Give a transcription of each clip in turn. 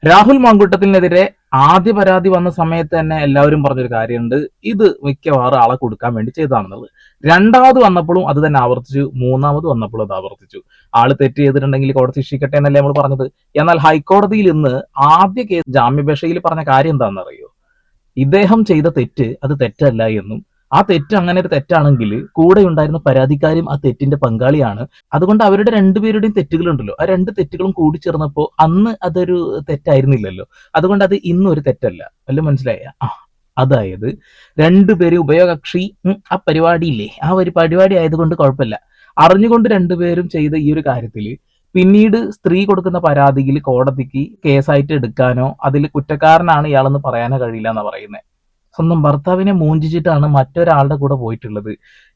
രാഹുൽ മാങ്കൂട്ടത്തിനെതിരെ ആദ്യ പരാതി വന്ന സമയത്ത് തന്നെ എല്ലാവരും പറഞ്ഞൊരു കാര്യമുണ്ട്, ഇത് മിക്കവാറും ആളെ കൊടുക്കാൻ വേണ്ടി ചെയ്തതാണെന്നുള്ളത്. രണ്ടാമത് വന്നപ്പോഴും അത് തന്നെ ആവർത്തിച്ചു, മൂന്നാമത് വന്നപ്പോഴും അത് ആവർത്തിച്ചു. ആള് തെറ്റ് ചെയ്തിട്ടുണ്ടെങ്കിൽ കോടതി ശിക്ഷിക്കട്ടെ എന്നല്ലേ നമ്മൾ പറഞ്ഞത്. എന്നാൽ ഹൈക്കോടതിയിൽ ഇന്ന് ആദ്യ കേസ് ജാമ്യപേക്ഷയിൽ പറഞ്ഞ കാര്യം എന്താണെന്നറിയോ? ഇദ്ദേഹം ചെയ്ത തെറ്റ് അത് തെറ്റല്ല എന്നും, ആ തെറ്റ് അങ്ങനെ ഒരു തെറ്റാണെങ്കിൽ കൂടെ ഉണ്ടായിരുന്ന പരാതിക്കാരും ആ തെറ്റിന്റെ പങ്കാളിയാണ്. അതുകൊണ്ട് അവരുടെ രണ്ടുപേരുടെയും തെറ്റുകളുണ്ടല്ലോ, ആ രണ്ട് തെറ്റുകളും കൂടി ചേർന്നപ്പോൾ അന്ന് അതൊരു തെറ്റായിരുന്നില്ലല്ലോ. അതുകൊണ്ട് അത് ഇന്നൊരു തെറ്റല്ല. വല്ലതും മനസ്സിലായ? അതായത് രണ്ടുപേര് ഉഭയകക്ഷി ആ പരിപാടിയില്ലേ, ആ ഒരു പരിപാടി ആയതുകൊണ്ട് കുഴപ്പമില്ല. അറിഞ്ഞുകൊണ്ട് രണ്ടുപേരും ചെയ്ത ഈ ഒരു കാര്യത്തില് പിന്നീട് സ്ത്രീ കൊടുക്കുന്ന പരാതിയിൽ കോടതിക്ക് കേസായിട്ട് എടുക്കാനോ അതിൽ കുറ്റക്കാരനാണ് ഇയാളെന്ന് പറയാനോ കഴിയില്ല എന്നാ പറയുന്നത്. സ്വന്തം ഭർത്താവിനെ മൂഞ്ചിച്ചിട്ടാണ് മറ്റൊരാളുടെ കൂടെ പോയിട്ടുള്ളത്.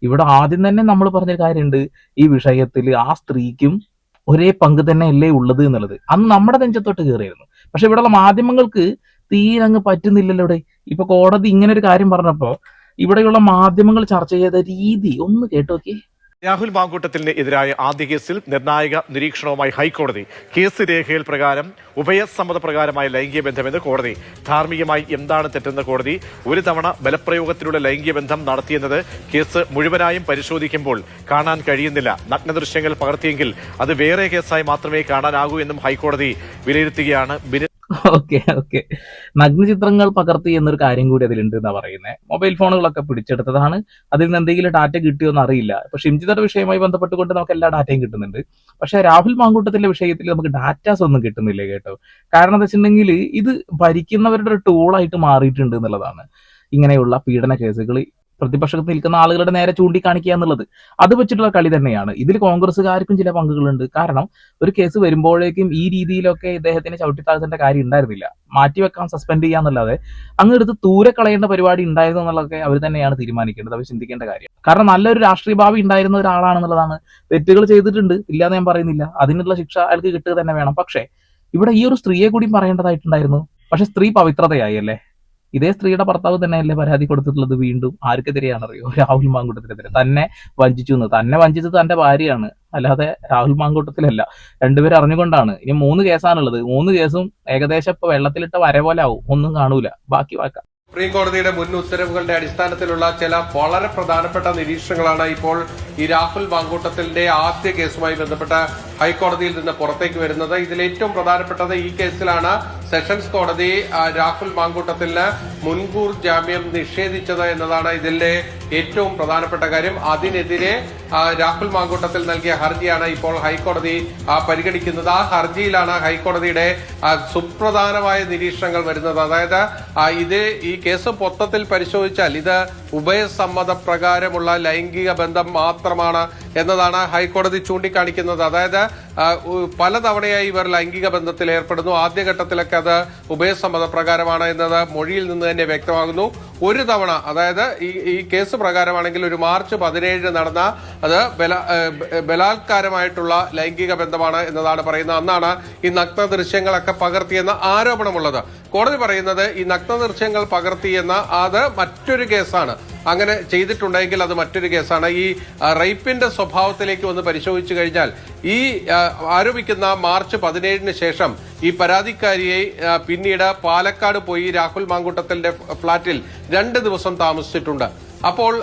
ഇവിടെ ആദ്യം തന്നെ നമ്മൾ പറഞ്ഞ കാര്യമുണ്ട്, ഈ വിഷയത്തിൽ ആ സ്ത്രീക്കും ഒരേ പങ്ക് തന്നെ അല്ലേ ഉള്ളത് എന്നുള്ളത്. അന്ന് നമ്മുടെ നെഞ്ചത്തോട്ട് കയറിയിരുന്നു. പക്ഷെ ഇവിടെയുള്ള മാധ്യമങ്ങൾക്ക് തീരങ്ങ് പറ്റുന്നില്ലല്ലോ. ഇവിടെ ഇപ്പൊ കോടതി ഇങ്ങനെ ഒരു കാര്യം പറഞ്ഞപ്പോ ഇവിടെയുള്ള മാധ്യമങ്ങൾ ചർച്ച ചെയ്ത രീതി ഒന്ന് കേട്ടോക്കി. രാഹുൽ മാങ്കൂട്ടത്തിന് എതിരായ ആദ്യ കേസിൽ നിർണായക നിരീക്ഷണവുമായി ഹൈക്കോടതി. കേസ് രേഖയിൽ പ്രകാരം ഉഭയസമ്മതപ്രകാരമായ ലൈംഗിക ബന്ധമെന്ന് കോടതി. ധാർമ്മികമായി എന്താണ് തെറ്റെന്ന് കോടതി. ഒരു തവണ ബലപ്രയോഗത്തിലൂടെ ലൈംഗിക ബന്ധം നടത്തിയെന്നത് കേസ് മുഴുവനായും പരിശോധിക്കുമ്പോൾ കാണാൻ കഴിയുന്നില്ല. നഗ്നദൃശ്യങ്ങൾ പകർത്തിയെങ്കിൽ അത് വേറെ കേസായി മാത്രമേ കാണാനാകൂ എന്നും ഹൈക്കോടതി വിലയിരുത്തുകയാണ്. ഓക്കെ നഗ്നചിത്രങ്ങൾ പകർത്തി എന്നൊരു കാര്യം കൂടി അതിലുണ്ട് എന്നാ പറയുന്നത്. മൊബൈൽ ഫോണുകളൊക്കെ പിടിച്ചെടുത്തതാണ്. അതിൽ നിന്ന് എന്തെങ്കിലും ഡാറ്റ കിട്ടിയോ എന്ന് അറിയില്ല. ഇപ്പൊ ഷിംജിതയുടെ വിഷയവുമായി ബന്ധപ്പെട്ടുകൊണ്ട് നമുക്ക് എല്ലാ ഡാറ്റയും കിട്ടുന്നുണ്ട്. പക്ഷെ രാഹുൽ മാങ്കൂട്ടത്തിന്റെ വിഷയത്തിൽ നമുക്ക് ഡാറ്റാസ് ഒന്നും കിട്ടുന്നില്ല കേട്ടോ. കാരണം എന്താ വെച്ചിട്ടുണ്ടെങ്കിൽ ഇത് ഭരിക്കുന്നവരുടെ ഒരു ടൂളായിട്ട് മാറിയിട്ടുണ്ട് എന്നുള്ളതാണ്. ഇങ്ങനെയുള്ള പീഡന കേസുകൾ പ്രതിപക്ഷത്ത് നിൽക്കുന്ന ആളുകളുടെ നേരെ ചൂണ്ടിക്കാണിക്കുക എന്നുള്ളത് അത് വെച്ചിട്ടുള്ള കളി തന്നെയാണ്. ഇതിൽ കോൺഗ്രസ്സുകാർക്കും ചില പങ്കുകളുണ്ട്. കാരണം ഒരു കേസ് വരുമ്പോഴേക്കും ഈ രീതിയിലൊക്കെ ഇദ്ദേഹത്തിന് ചവിട്ടിത്താഴ്ത്തേണ്ട കാര്യം ഉണ്ടായിരുന്നില്ല. മാറ്റിവെക്കാൻ, സസ്പെൻഡ് ചെയ്യാന്നല്ലാതെ അങ്ങ് എടുത്ത് ദൂരെ കളയേണ്ട പരിപാടി ഉണ്ടായിരുന്നു എന്നുള്ളതൊക്കെ അവർ തന്നെയാണ് തീരുമാനിക്കേണ്ടത്, അവർ ചിന്തിക്കേണ്ട കാര്യം. കാരണം നല്ലൊരു രാഷ്ട്രീയ ഭാവി ഉണ്ടായിരുന്ന ഒരാളാണെന്നുള്ളതാണ്. തെറ്റുകൾ ചെയ്തിട്ടുണ്ട്, ഇല്ലാന്ന് ഞാൻ പറയുന്നില്ല, അതിനുള്ള ശിക്ഷ അയാൾക്ക് കിട്ടുക തന്നെ വേണം. പക്ഷേ ഇവിടെ ഈ ഒരു സ്ത്രീയെ കൂടി പറയേണ്ടതായിട്ടുണ്ടായിരുന്നു. പക്ഷെ സ്ത്രീ പവിത്രതയായി അല്ലേ. ഇതേ സ്ത്രീയുടെ ഭർത്താവ് തന്നെയല്ലേ പരാതി കൊടുത്തിട്ടുള്ളത്. വീണ്ടും ആർക്കെതിരെയാണറിയോ? രാഹുൽ മാങ്കൂട്ടത്തിനെതിരെ. തന്നെ വഞ്ചിച്ചത് തന്റെ ഭാര്യയാണ്, അല്ലാതെ രാഹുൽ മാങ്കൂട്ടത്തിലല്ല. രണ്ടുപേരും അറിഞ്ഞുകൊണ്ടാണ്. ഇനി 3 കേസാണുള്ളത്. 3 കേസും ഏകദേശം ഇപ്പൊ വെള്ളത്തിലിട്ട വര പോലെ ആവും, ഒന്നും കാണൂല. ബാക്കി വാക്കാം. സുപ്രീം കോടതിയുടെ മുൻ ഉത്തരവുകളുടെ അടിസ്ഥാനത്തിലുള്ള ചില വളരെ പ്രധാനപ്പെട്ട നിരീക്ഷണങ്ങളാണ് ഇപ്പോൾ ഈ രാഹുൽ മാങ്കൂട്ടത്തിന്റെ ആദ്യ കേസുമായി ബന്ധപ്പെട്ട ഹൈക്കോടതിയിൽ നിന്ന് പുറത്തേക്ക് വരുന്നത്. ഇതിൽ ഏറ്റവും പ്രധാനപ്പെട്ടത് ഈ കേസിലാണ് സെഷൻസ് കോടതി രാഹുൽ മാങ്കൂട്ടത്തിന് മുൻകൂർ ജാമ്യം നിഷേധിച്ചത് എന്നതാണ് ഇതിന്റെ ഏറ്റവും പ്രധാനപ്പെട്ട കാര്യം. അതിനെതിരെ രാഹുൽ മാങ്കൂട്ടത്തിൽ നൽകിയ ഹർജിയാണ് ഇപ്പോൾ ഹൈക്കോടതി പരിഗണിക്കുന്നത്. ആ ഹർജിയിലാണ് ഹൈക്കോടതിയുടെ സുപ്രധാനമായ നിരീക്ഷണങ്ങൾ വരുന്നത്. അതായത് ഈ കേസ് മൊത്തത്തിൽ പരിശോധിച്ചാൽ ഇത് ഉഭയസമ്മതപ്രകാരമുള്ള ലൈംഗിക ബന്ധം മാത്രമാണ് എന്നതാണ് ഹൈക്കോടതി ചൂണ്ടിക്കാണിക്കുന്നത്. അതായത് പലതവണയായി ഇവർ ലൈംഗിക ബന്ധത്തിൽ ഏർപ്പെടുന്നു. ആദ്യഘട്ടത്തിലൊക്കെ അത് ഉഭയസമ്മതപ്രകാരമാണ് എന്നത് മൊഴിയിൽ നിന്ന് തന്നെ വ്യക്തമാകുന്നു. ഒരു തവണ, അതായത് ഈ കേസ് പ്രകാരമാണെങ്കിൽ ഒരു മാർച്ച് 17 നടന്ന അത് ബലാത്കാരമായിട്ടുള്ള ലൈംഗിക ബന്ധമാണ് എന്നതാണ് പറയുന്നത്. അന്നാണ് ഈ നഗ്ന ദൃശ്യങ്ങളൊക്കെ പകർത്തിയെന്ന ആരോപണമുള്ളത്. കോടതി പറയുന്നത് ഈ നഗ്ന ദൃശ്യങ്ങൾ പകർത്തിയെന്ന അത് മറ്റൊരു കേസാണ്. അങ്ങനെ ചെയ്തിട്ടുണ്ടെങ്കിൽ അത് മറ്റൊരു കേസാണ്. ഈ റേപ്പിന്റെ സ്വഭാവത്തിലേക്ക് ഒന്ന് പരിശോധിച്ചു കഴിഞ്ഞാൽ ഈ ആരോപിക്കുന്ന മാർച്ച് 17 ശേഷം ഈ പരാതിക്കാരിയെ പിന്നീട് പാലക്കാട് പോയി രാഹുൽ മാങ്കൂട്ടത്തിന്റെ ഫ്ളാറ്റിൽ 2 ദിവസം താമസിച്ചിട്ടുണ്ട്. അപ്പോൾ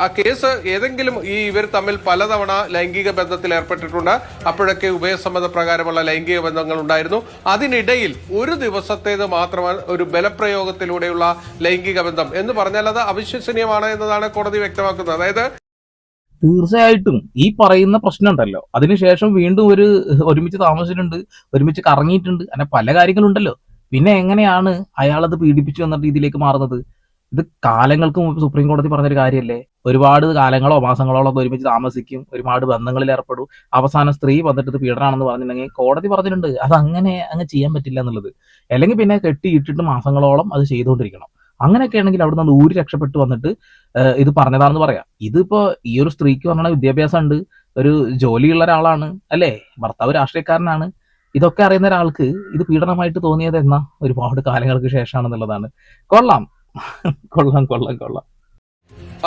ആ കേസ് ഏതെങ്കിലും ഇവർ തമ്മിൽ പലതവണ ലൈംഗിക ബന്ധത്തിൽ ഏർപ്പെട്ടിട്ടുണ്ട്. അപ്പോഴൊക്കെ ഉഭയസമ്മത പ്രകാരമുള്ള ലൈംഗിക ബന്ധങ്ങൾ ഉണ്ടായിരുന്നു. അതിനിടയിൽ ഒരു ദിവസത്തേത് മാത്രമാണ് ഒരു ബലപ്രയോഗത്തിലൂടെയുള്ള ലൈംഗിക ബന്ധം എന്ന് പറഞ്ഞാൽ അത് അവിശ്വസനീയമാണ് എന്നതാണ് കോടതി വ്യക്തമാക്കുന്നത്. അതായത് തീർച്ചയായിട്ടും ഈ പറയുന്ന പ്രശ്നം ഉണ്ടല്ലോ, അതിനുശേഷം വീണ്ടും ഒരുമിച്ച് താമസിച്ചിട്ടുണ്ട്, ഒരുമിച്ച് കറങ്ങിയിട്ടുണ്ട്, അങ്ങനെ പല കാര്യങ്ങളുണ്ടല്ലോ. പിന്നെ എങ്ങനെയാണ് അയാളത് പീഡിപ്പിച്ചു എന്ന രീതിയിലേക്ക് മാറുന്നത്? ഇത് കാലങ്ങൾക്ക് മുമ്പ് സുപ്രീം കോടതി പറഞ്ഞൊരു കാര്യമല്ലേ. ഒരുപാട് കാലങ്ങളോ മാസങ്ങളോളോ ഒക്കെ ഒരുമിച്ച് താമസിക്കും, ഒരുപാട് ബന്ധങ്ങളിൽ ഏർപ്പെടും, അവസാനം സ്ത്രീ വന്നിട്ട് ഇത് പീഡനാണെന്ന് പറഞ്ഞിട്ടുണ്ടെങ്കിൽ കോടതി പറഞ്ഞിട്ടുണ്ട് അത് അങ്ങനെ അങ്ങ് ചെയ്യാൻ പറ്റില്ല എന്നുള്ളത്. അല്ലെങ്കിൽ പിന്നെ കെട്ടിയിട്ടിട്ട് മാസങ്ങളോളം അത് ചെയ്തുകൊണ്ടിരിക്കണം. അങ്ങനെയൊക്കെ ആണെങ്കിൽ അവിടെ നിന്ന് ഊരി രക്ഷപ്പെട്ട് വന്നിട്ട് ഇത് പറഞ്ഞതാണെന്ന് പറയാം. ഇതിപ്പോ ഈ ഒരു സ്ത്രീക്ക് പറഞ്ഞ വിദ്യാഭ്യാസം ഉണ്ട്, ഒരു ജോലിയുള്ള ഒരാളാണ് അല്ലേ, ഭർത്താവ് രാഷ്ട്രീയക്കാരനാണ്. ഇതൊക്കെ അറിയുന്ന ഒരാൾക്ക് ഇത് പീഡനമായിട്ട് തോന്നിയത് എന്നാ ഒരുപാട് കാലങ്ങൾക്ക് ശേഷമാണെന്നുള്ളതാണ്. കൊള്ളാം കൊള്ളാം കൊള്ളാം കൊള്ളാം.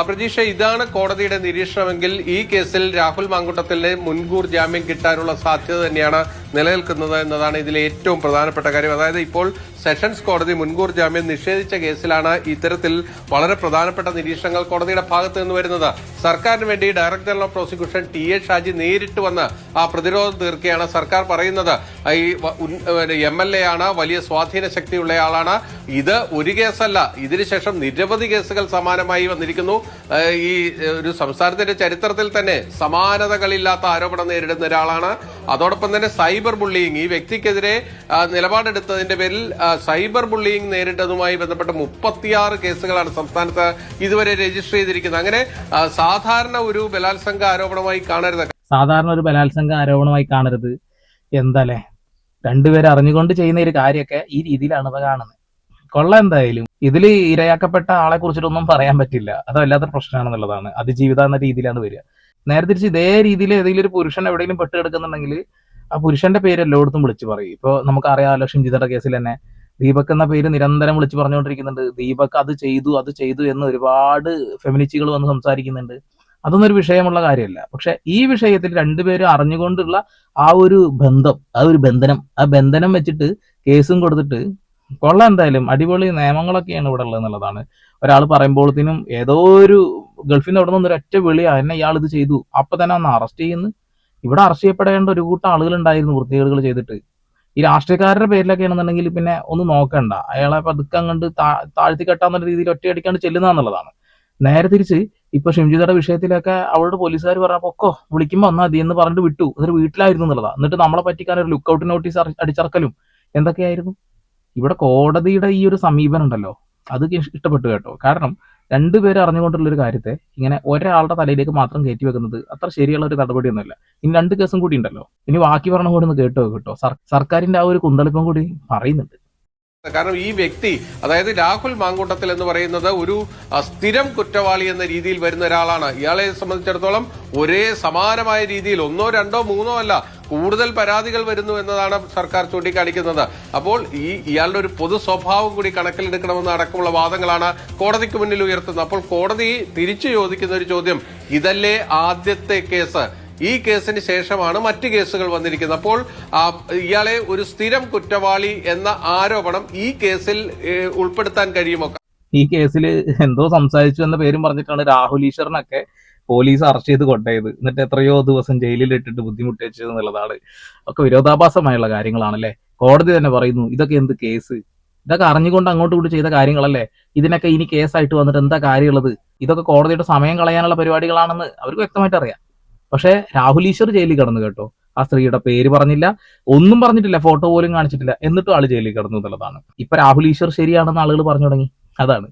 പ്രതീക്ഷ, ഇതാണ് കോടതിയുടെ നിരീക്ഷണമെങ്കിൽ ഈ കേസിൽ രാഹുൽ മാങ്കൂട്ടത്തിന് മുൻകൂർ ജാമ്യം കിട്ടാനുള്ള സാധ്യത തന്നെയാണ് നിലനിൽക്കുന്നത് എന്നതാണ് ഇതിലെ ഏറ്റവും പ്രധാനപ്പെട്ട കാര്യം. അതായത് ഇപ്പോൾ സെഷൻസ് കോടതി മുൻകൂർ ജാമ്യം നിഷേധിച്ച കേസിലാണ് ഇത്തരത്തിൽ വളരെ പ്രധാനപ്പെട്ട നിരീക്ഷണങ്ങൾ കോടതിയുടെ ഭാഗത്ത് നിന്ന് വരുന്നത്. സർക്കാരിന് വേണ്ടി director general of prosecution ടി.എ. Shaji നേരിട്ട് വന്ന് ആ പ്രതിരോധം തീർക്കുകയാണ്. സർക്കാർ പറയുന്നത് ഈ MLA ആണ്, വലിയ സ്വാധീന ശക്തിയുള്ളയാളാണ്, ഇത് ഒരു കേസല്ല, ഇതിനുശേഷം നിരവധി കേസുകൾ സമാനമായി വന്നിരിക്കുന്നു. ഈ ഒരു സംസ്ഥാനത്തിന്റെ ചരിത്രത്തിൽ തന്നെ സമാനതകളില്ലാത്ത ആരോപണം നേരിടുന്ന ഒരാളാണ്. അതോടൊപ്പം തന്നെ സൈബർ ബുള്ളിയിങ്, ഈ വ്യക്തിക്കെതിരെ നിലപാടെടുത്തതിന്റെ പേരിൽ സൈബർ ബുള്ളിയിങ് നേരിട്ടതുമായി ബന്ധപ്പെട്ട 36 കേസുകളാണ് സംസ്ഥാനത്ത് ഇതുവരെ രജിസ്റ്റർ ചെയ്തിരിക്കുന്നത്. അങ്ങനെ സാധാരണ ഒരു ബലാത്സംഗ ആരോപണമായി കാണരുത്. സാധാരണ ഒരു ബലാത്സംഗ ആരോപണമായി കാണരുത് എന്താലേ, രണ്ടുപേരെ അറിഞ്ഞുകൊണ്ട് ചെയ്യുന്ന ഒരു കാര്യമൊക്കെ ഈ രീതിയിലാണ് ഇവ കാണുന്നത്. കൊള്ളാം. എന്തായാലും ഇതിൽ ഇരയാക്കപ്പെട്ട ആളെ കുറിച്ചിട്ടൊന്നും പറയാൻ പറ്റില്ല, അത് വല്ലാത്ത പ്രശ്നമാണെന്നുള്ളതാണ്. അതിജീവിത എന്ന രീതിയിലാണ് വരിക. നേരെ തിരിച്ച് ഇതേ രീതിയിൽ ഏതെങ്കിലും ഒരു പുരുഷൻ എവിടെയെങ്കിലും പെട്ട് കിടക്കുന്നുണ്ടെങ്കിൽ ആ പുരുഷന്റെ പേര് എല്ലായിടത്തും വിളിച്ചു പറയും. ഇപ്പൊ നമുക്കറിയാമല്ലോ, ഷിംജിതയുടെ കേസിൽ തന്നെ ദീപക് എന്ന പേര് നിരന്തരം വിളിച്ചു പറഞ്ഞുകൊണ്ടിരിക്കുന്നുണ്ട്. ദീപക് അത് ചെയ്തു എന്ന് ഒരുപാട് ഫെമിനിസ്റ്റുകൾ വന്ന് സംസാരിക്കുന്നുണ്ട്. അതൊന്നും ഒരു വിഷയമുള്ള കാര്യമല്ല. പക്ഷെ ഈ വിഷയത്തിൽ രണ്ടുപേരും അറിഞ്ഞുകൊണ്ടുള്ള ആ ഒരു ബന്ധനം വെച്ചിട്ട് കേസും കൊടുത്തിട്ട് കൊള്ളാം. എന്തായാലും അടിപൊളി നിയമങ്ങളൊക്കെയാണ് ഇവിടെ ഉള്ളത് എന്നുള്ളതാണ്. ഒരാൾ പറയുമ്പോഴത്തേനും ഏതോ ഒരു ഗൾഫിൽ നിന്ന് അവിടെ നിന്ന് ഒരൊറ്റ വിളിയാ, എന്നെ ഇയാൾ ഇത് ചെയ്തു, അപ്പൊ തന്നെ ഒന്ന് അറസ്റ്റ് ചെയ്യുന്നു. ഇവിടെ അറസ്റ്റ് ചെയ്യപ്പെടേണ്ട ഒരു കൂട്ടം ആളുകൾ ഉണ്ടായിരുന്നു വൃത്തികേടുകൾ ചെയ്തിട്ട്. ഈ രാഷ്ട്രീയക്കാരുടെ പേരിലൊക്കെ ആണെന്നുണ്ടെങ്കിൽ പിന്നെ ഒന്നും നോക്കണ്ട, അയാളെ പതുക്കെ അങ്ങോട്ട് താഴ്ത്തി കെട്ടാന്നുള്ള രീതിയിൽ ഒറ്റയടിക്കാണ്ട് ചെല്ലുന്നതെന്നുള്ളതാണ്. നേരെ തിരിച്ച് ഇപ്പൊ ഷിംജിതയുടെ വിഷയത്തിലൊക്കെ അവളുടെ പോലീസുകാർ പറഞ്ഞപ്പോ ഒക്കെ വിളിക്കുമ്പോ വന്നാൽ മതി എന്ന് പറഞ്ഞിട്ട് വിട്ടു. എന്നിട്ട് വീട്ടിലായിരുന്നു എന്നുള്ളതാ. എന്നിട്ട് നമ്മളെ പറ്റിക്കാൻ ഒരു ലുക്കൌട്ട് നോട്ടീസ് അടിച്ചിറക്കലും എന്തൊക്കെയായിരുന്നു. ഇവിടെ കോടതിയുടെ ഈ ഒരു സമീപനം ഉണ്ടല്ലോ, അത് ഇഷ്ടപ്പെട്ടു കേട്ടോ. കാരണം രണ്ടുപേരും അറിഞ്ഞുകൊണ്ടുള്ള ഒരു കാര്യത്തെ ഇങ്ങനെ ഒരാളുടെ തലയിലേക്ക് മാത്രം കയറ്റി വെക്കുന്നത് അത്ര ശരിയുള്ള ഒരു നടപടിയൊന്നുമില്ല. ഇനി 2 കേസും കൂടി ഉണ്ടല്ലോ, ഇനി ബാക്കി പറഞ്ഞ കൂടി ഒന്ന് കേട്ടോ കേട്ടോ. സർക്കാരിന്റെ ആ ഒരു കുന്തളിപ്പം കൂടി പറയുന്നുണ്ട്. കാരണം ഈ വ്യക്തി, അതായത് രാഹുൽ മാങ്കൂട്ടത്തിൽ എന്ന് പറയുന്നത് ഒരു സ്ഥിരം കുറ്റവാളി എന്ന രീതിയിൽ വരുന്ന ഒരാളാണ്. ഇയാളെ സംബന്ധിച്ചിടത്തോളം ഒരേ സമാനമായ രീതിയിൽ 1, 2, 3 അല്ല, കൂടുതൽ പരാതികൾ വരുന്നു എന്നതാണ് സർക്കാർ ചൂണ്ടിക്കാണിക്കുന്നത്. അപ്പോൾ ഇയാളുടെ ഒരു പൊതു സ്വഭാവം കൂടി കണക്കിലെടുക്കണമെന്ന് അടക്കമുള്ള വാദങ്ങളാണ് കോടതിക്ക് മുന്നിൽ ഉയർത്തുന്നത്. അപ്പോൾ കോടതി തിരിച്ചു ചോദിക്കുന്ന ഒരു ചോദ്യം, ഇതല്ലേ ആദ്യത്തെ കേസ്? ഈ കേസിന് ശേഷമാണ് മറ്റ് കേസുകൾ വന്നിരിക്കുന്നത്. അപ്പോൾ ഇയാളെ ഒരു സ്ഥിരം കുറ്റവാളി എന്ന ആരോപണം ഈ കേസിൽ ഉൾപ്പെടുത്താൻ കഴിയുമോ? ഈ കേസിൽ എന്തോ സംസാരിച്ചു എന്ന പേരും പറഞ്ഞിട്ടാണ് രാഹുൽ ഈശ്വറിനൊക്കെ പോലീസ് അറസ്റ്റ് ചെയ്ത് കൊണ്ടുപോയത്. എന്നിട്ട് എത്രയോ ദിവസം ജയിലിൽ ഇട്ടിട്ട് ബുദ്ധിമുട്ടിച്ചത് എന്നുള്ളതാണ്. ഒക്കെ വിരോധാഭാസമായുള്ള കാര്യങ്ങളാണല്ലേ. കോടതി തന്നെ പറയുന്നു ഇതൊക്കെ എന്ത് കേസ്, ഇതൊക്കെ അറിഞ്ഞുകൊണ്ട് അങ്ങോട്ടും ഇങ്ങോട്ട് ചെയ്ത കാര്യങ്ങളല്ലേ, ഇതിനൊക്കെ ഇനി കേസായിട്ട് വന്നിട്ട് എന്താ കാര്യമുള്ളത്? ഇതൊക്കെ കോടതിയുടെ സമയം കളയാനുള്ള പരിപാടികളാണെന്ന് അവർക്ക് വ്യക്തമായിട്ട് അറിയാം. പക്ഷെ രാഹുൽ ഈശ്വർ ജയിലിൽ കിടന്നു കേട്ടോ. ആ സ്ത്രീയുടെ പേര് പറഞ്ഞില്ല, ഒന്നും പറഞ്ഞിട്ടില്ല, ഫോട്ടോ പോലും കാണിച്ചിട്ടില്ല, എന്നിട്ടും ആള് ജയിലിൽ കിടന്നു എന്നുള്ളതാണ്. ഇപ്പൊ രാഹുൽ ഈശ്വർ ശരിയാണെന്ന് ആളുകൾ പറഞ്ഞു തുടങ്ങി. അതാണ്.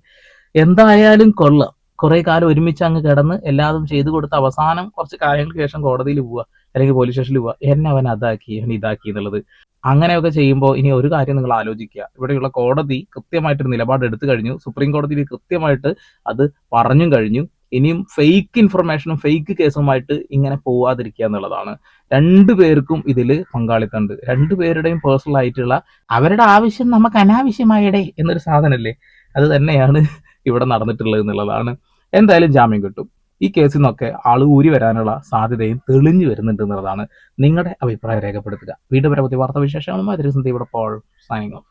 എന്തായാലും കൊള്ളാം. കുറെ കാലം ഒരുമിച്ച് അങ്ങ് കിടന്ന് എല്ലാതും ചെയ്തു കൊടുത്ത് അവസാനം കുറച്ച് കാര്യങ്ങൾക്ക് ശേഷം കോടതിയിൽ പോവുക, അല്ലെങ്കിൽ പോലീസ് സ്റ്റേഷനിൽ പോവുക, എന്നെ അവൻ അതാക്കി, അവൻ ഇതാക്കി എന്നുള്ളത്. അങ്ങനെയൊക്കെ ചെയ്യുമ്പോൾ ഇനി ഒരു കാര്യം നിങ്ങൾ ആലോചിക്കുക, ഇവിടെയുള്ള കോടതി കൃത്യമായിട്ടൊരു നിലപാട് എടുത്തു കഴിഞ്ഞു. സുപ്രീം കോടതിയിൽ കൃത്യമായിട്ട് അത് പറഞ്ഞും കഴിഞ്ഞു. ഇനിയും ഫേക്ക് ഇൻഫർമേഷനും ഫേക്ക് കേസുമായിട്ട് ഇങ്ങനെ പോവാതിരിക്കുക എന്നുള്ളതാണ്. രണ്ടുപേർക്കും ഇതിൽ പങ്കാളിത്തമുണ്ട്. രണ്ടുപേരുടെയും പേഴ്സണൽ ആയിട്ടുള്ള അവരുടെ ആവശ്യം നമുക്ക് അനാവശ്യമായിടേ എന്നൊരു സാധനമല്ലേ, അത് തന്നെയാണ് ഇവിടെ നടന്നിട്ടുള്ളത് എന്നുള്ളതാണ്. എന്തായാലും ജാമ്യം കിട്ടും. ഈ കേസിൽ നിന്നൊക്കെ ആള് ഊരി വരാനുള്ള സാധ്യതയും തെളിഞ്ഞു വരുന്നുണ്ട് എന്നുള്ളതാണ്. നിങ്ങളുടെ അഭിപ്രായം രേഖപ്പെടുത്തുക. വീണ്ടും പരമതി വാർത്താ വിശേഷങ്ങളുമായി ഇവിടെ പോൾ സൈനിങ് ഓഫ്.